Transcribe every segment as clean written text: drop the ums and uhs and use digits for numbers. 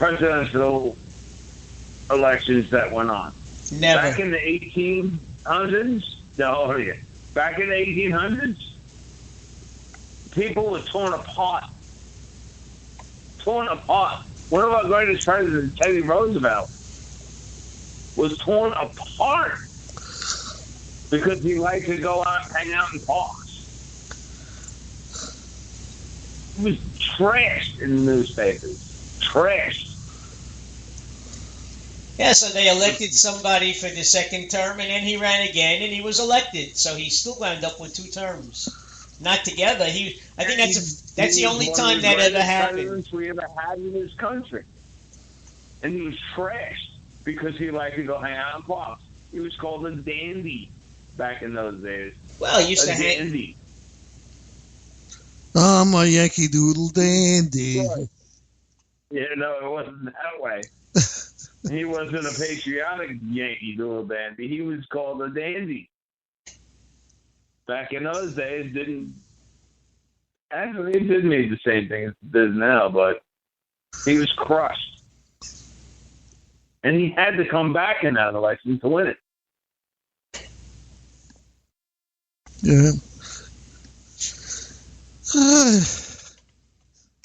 presidential elections that went on. Never. Back in the 1800s, back in the 1800s, people were torn apart. Torn apart. One of our greatest presidents, Teddy Roosevelt, was torn apart because he liked to go out and hang out in parks. He was trashed in the newspapers. Trashed. Yeah, so they elected somebody for the second term, and then he ran again, and he was elected. So he still wound up with 2 terms, not together. I think that's the only time that ever happened. We ever had in this country, and he was trashed because he liked to go hang out in parks. He was called a dandy back in those days. Well, he used to hang. Dandy. I'm a Yankee Doodle dandy. Yeah, no, it wasn't that way. He wasn't a patriotic Yankee Doodle dandy. He was called a dandy. Back in those days, it didn't mean the same thing as it does now, but he was crushed. And he had to come back in that election to win it. Yeah.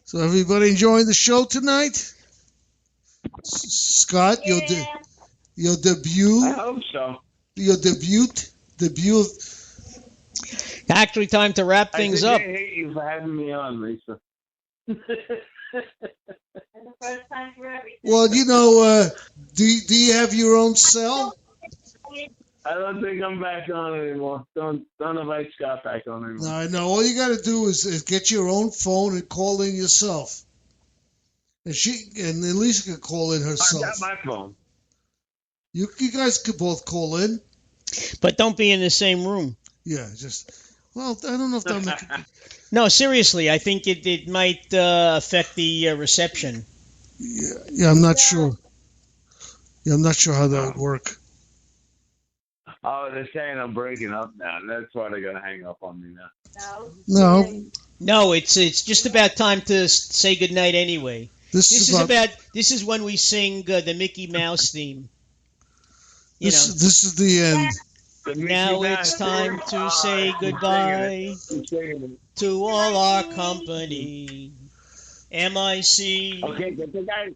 So everybody enjoying the show tonight? Scott, your debut? I hope so. Your debut. Actually, time to wrap things up. I hate you for having me on, Lisa. Well, do you have your own cell? I don't think I'm back on anymore. Don't invite Scott back on anymore. No, I know. All you got to do is get your own phone and call in yourself. And Lisa could call in herself. I got my phone. You guys could both call in. But don't be in the same room. Yeah, I don't know if that'll make it. No, seriously, I think it might affect the reception. Yeah, I'm not sure. Yeah, I'm not sure how that would work. Oh, they're saying I'm breaking up now. That's why they're going to hang up on me now. No, it's just about time to say goodnight anyway. This is when we sing the Mickey Mouse theme. This is the end. Now it's time to say goodbye to all our company. MIC. Okay, get the guy.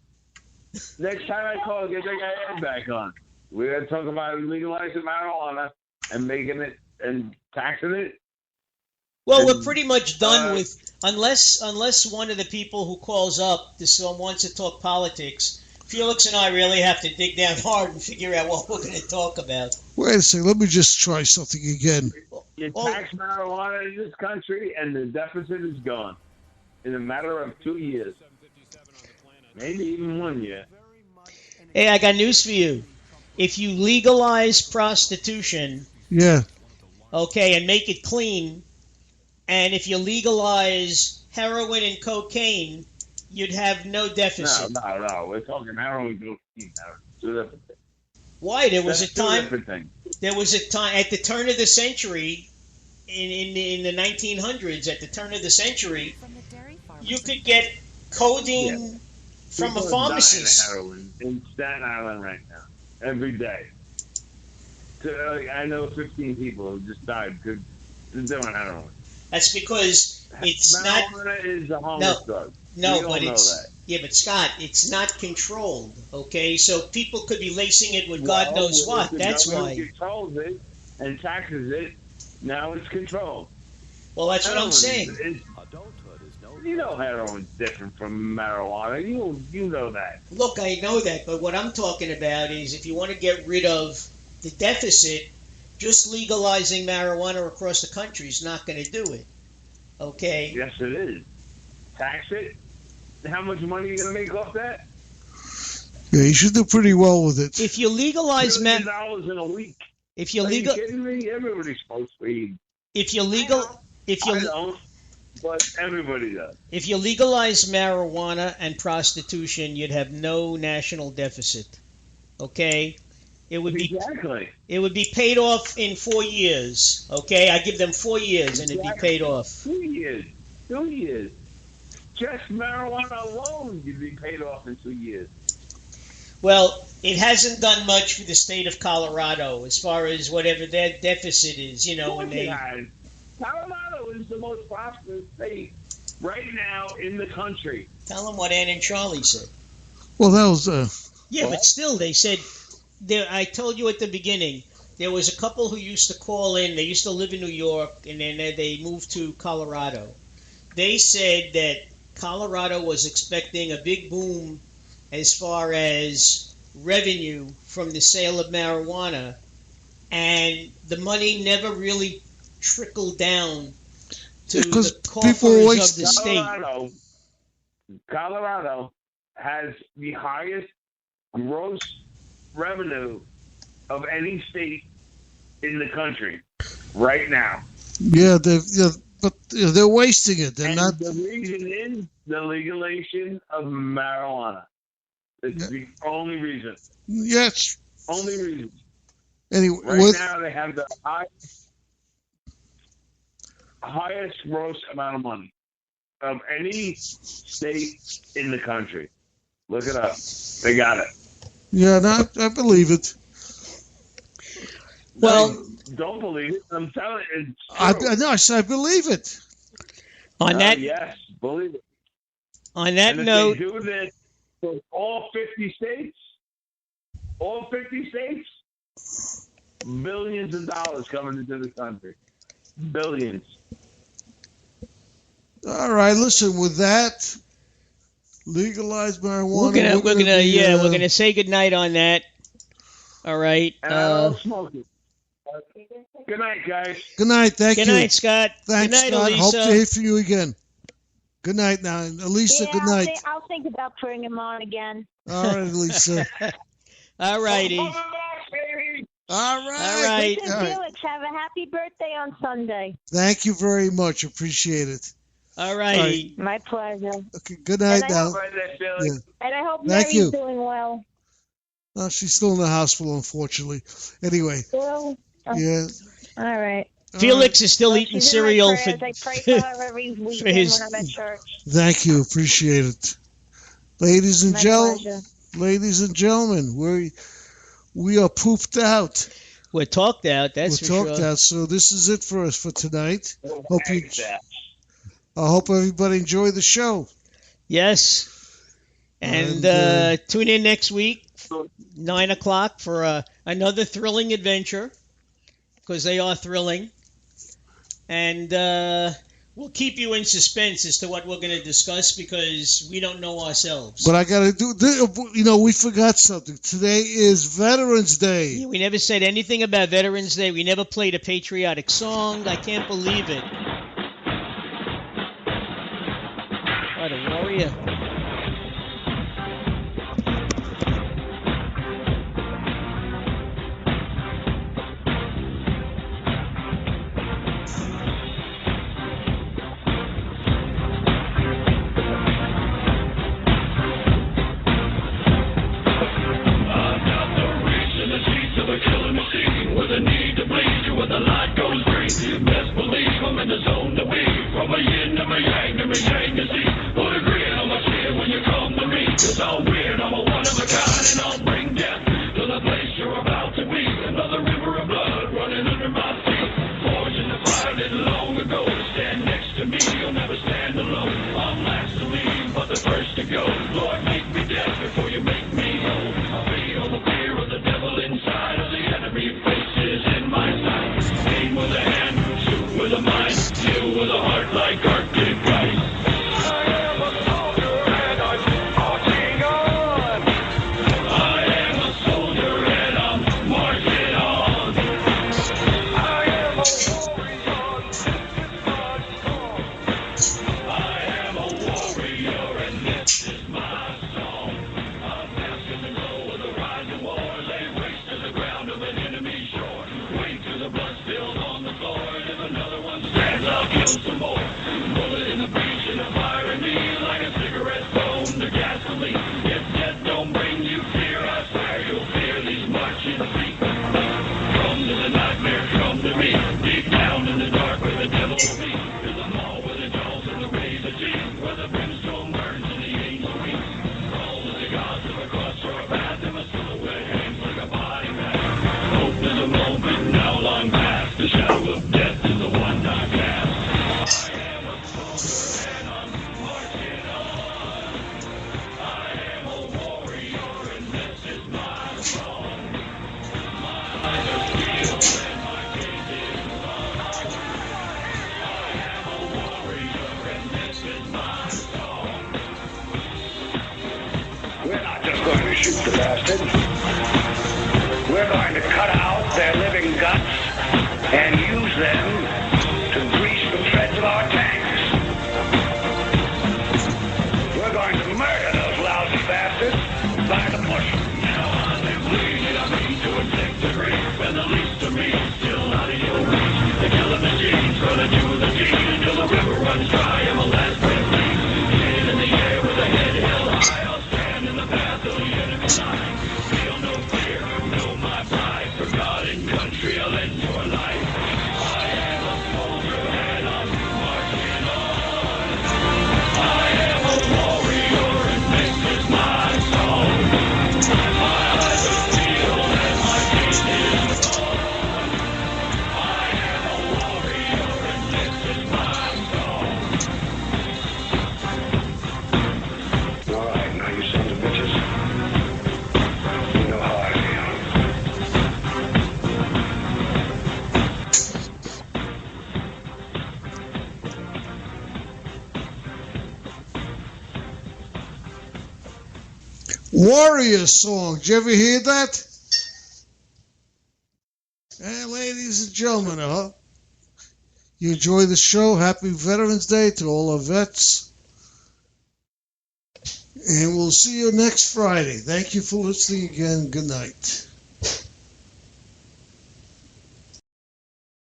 Next time I call, get the guy Ed back on. We're going to talk about legalizing marijuana and making it and taxing it. Well, we're pretty much done with, unless one of the people who calls up wants to talk politics. Felix and I really have to dig down hard and figure out what we're going to talk about. Wait a second. Let me just try something again. You tax marijuana in this country, and the deficit is gone in a matter of 2 years. Maybe even 1 year. Hey, I got news for you. If you legalize prostitution, okay, and make it clean, and if you legalize heroin and cocaine, you'd have no deficit. No. We're talking heroin, cocaine. Two different things. Why? There was a time at the turn of the century, in the 1900s, at the turn of the century, you could get codeine from a pharmacist. Heroin in Staten Island right now, every day. I know 15 people who just died because they're doing heroin. That's because it's marijuana not. Is a harmless drug. No, but but Scott, it's not controlled. Okay, so people could be lacing it with God knows what. That's why. Controls it and taxes it. Now it's controlled. Well, that's what I'm saying. You know, heroin's different from marijuana. You know that. Look, I know that, but what I'm talking about is if you want to get rid of the deficit, just legalizing marijuana across the country is not going to do it. Okay? Yes, it is. Tax it. How much money are you going to make off that? Yeah, you should do pretty well with it. If you legalize $1 in a week. If you Are you kidding me? Everybody's supposed to eat. I don't, but everybody does. If you legalize marijuana and prostitution, you'd have no national deficit. Okay? It would be paid off in 4 years. Okay? I give them 4 years and it'd be paid off. 2 years. 2 years. just marijuana alone, you'd be paid off in 2 years. Well, it hasn't done much for the state of Colorado as far as whatever their deficit is, when they... Colorado is the most prosperous state right now in the country. Tell them what Ann and Charlie said. Well, that was... Yeah, but still, they said... I told you at the beginning, there was a couple who used to call in. They used to live in New York, and then they moved to Colorado. They said that Colorado was expecting a big boom as far as revenue from the sale of marijuana, and the money never really trickled down to the coffers of the state. Colorado has the highest gross revenue of any state in the country right now. Yeah, but they're wasting it. They're not. The reason is the legalization of marijuana. It's the only reason. Yes. Only reason. Anyway, right now they have the highest gross amount of money of any state in the country. Look it up. They got it. Yeah, no, I believe it. Well, don't believe it. I'm telling you. I believe it. On that, yes, believe it. On that note, they do this for all 50 states. All 50 states. Billions of dollars coming into the country. Billions. All right. Listen, with that, legalize marijuana. We're gonna say goodnight on that. All right. And I don't smoke it. Good night, guys. Good night. Thank you. Good night, Scott. Thanks, good night, Scott. Elisa. Hope to hear from you again. Good night now. Elisa, good night. I'll think about putting him on again. All right, Elisa. All righty. All right. Listen, Felix, have a happy birthday on Sunday. Thank you very much. Appreciate it. All righty. My pleasure. Okay, good night now. And I hope Thank Mary's you. doing well. She's still in the hospital, unfortunately. Anyway. Still? Yeah. All right. Felix is still eating cereal for. I pray for her every weekend when I'm at church. Thank you. Appreciate it. Ladies and gentlemen, we are pooped out. We're talked out, that's for sure. We're talked out. So this is it for us for tonight. I hope everybody enjoyed the show. Yes. And tune in next week, 9 o'clock, for another thrilling adventure, because they are thrilling. And we'll keep you in suspense as to what we're going to discuss, because we don't know ourselves. But I got to we forgot something. Today is Veterans Day. Yeah, we never said anything about Veterans Day. We never played a patriotic song. I can't believe it. What a warrior. I am a warrior and this is my song. shoot the bastard. We're going to cut out their living guts and use them to grease the treads of our tanks. We're going to murder those lousy bastards by the bushel. Now on them bleed, I mean to inflict the grief, and the least of me is still out of your reach. The killing machine's gonna do the deed until the river runs dry and the last breath leaves. Standing in the air with a head held high, I'll stand in the path of the enemy line. Feel no fear, know my pride. For God and country, I'll end your life. I am a soldier and I'm marching on. I am a warrior and this is my song. My eyes are sealed and my faith is gone. I am a warrior and this is my song. All right, now you sons of bitches. You know how I feel. Warrior song. Did you ever hear that? And ladies and gentlemen, you enjoy the show. Happy Veterans Day to all our vets. And we'll see you next Friday. Thank you for listening again. Good night.